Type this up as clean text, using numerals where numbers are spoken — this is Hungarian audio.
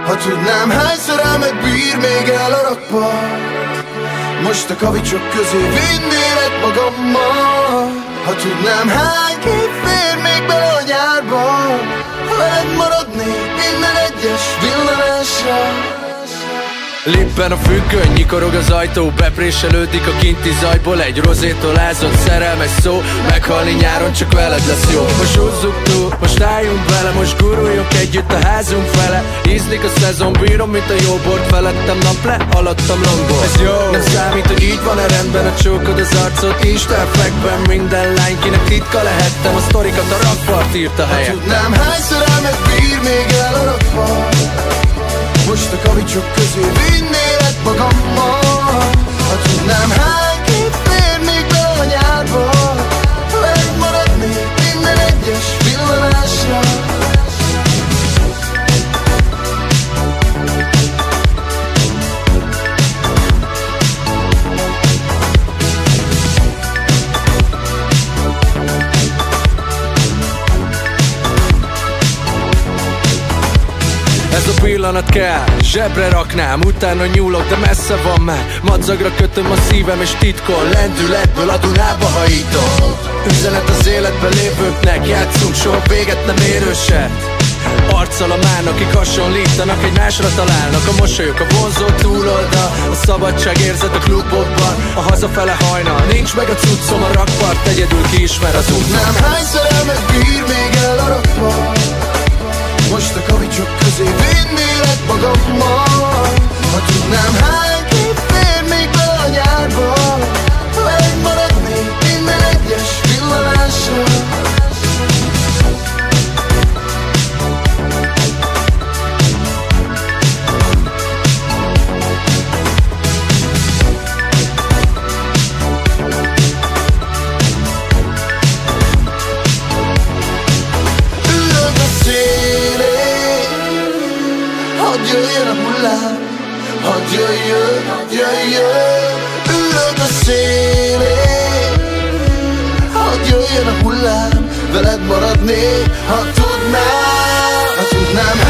Ha tudnám, hányszor elmegbír még el a rakpart. Most a kavicsok közé vinnélek magammal. Ha tudnám, hány kép fér még bele a nyárba. Veled maradnék minden egyes villanásra. Lippen a függöny, nyikorog az ajtó, bepréselődik a kinti zajból. Egy rozétól ázott szerelmes szó, meghalni nyáron csak veled lesz jó. Most húzzuk túl, most álljunk bele, most guruljunk együtt a házunk fele. Ízlik a szezon, bírom, mint a jó bort, felettem naple, alattam longból. Ez jó, nem számít, hogy így van-e rendben, a csókod az arcot, Insta-effektben minden lány, kinek titka lehettem, a sztorikat a rakpart írta helyettem. Ha tudnám, hányszor elmegbír még el a rakpart. Most a kavicsok közé vinnélek magammal. Ha tudnám, hány kép fér még be a nyárba. Veled maradnék minden egyes villanásra. Ez a pillanat kell, zsebre raknám, utána nyúlok, de messze van már. Madzagra kötöm a szívem és titkon, lendületből a Dunába hajítom. Üzenet az életben lévőknek, játszunk soha véget nem érőset. Arccal a mán, akik hasonlítanak, egymásra találnak. A mosolyok, a vonzó túloldal, a szabadság érzet a klubokban, a hazafele hajnal, nincs meg a cuccom, a rakpart egyedül kiismer az útnak. Nem hányszor elmegbír még el a rakpart. Most a kavicsok közé vinnélek magammal. Ha tudnám, hány kép fér még be a nyárba. Veled maradnék minden egyes villanásra. Hadd jöjjön a hullám, hadd jöjjön, hadd jöjjön. Ülök a szélén, hadd jöjjön a hullám. Veled maradnék, ha tudnám, ha tudnám.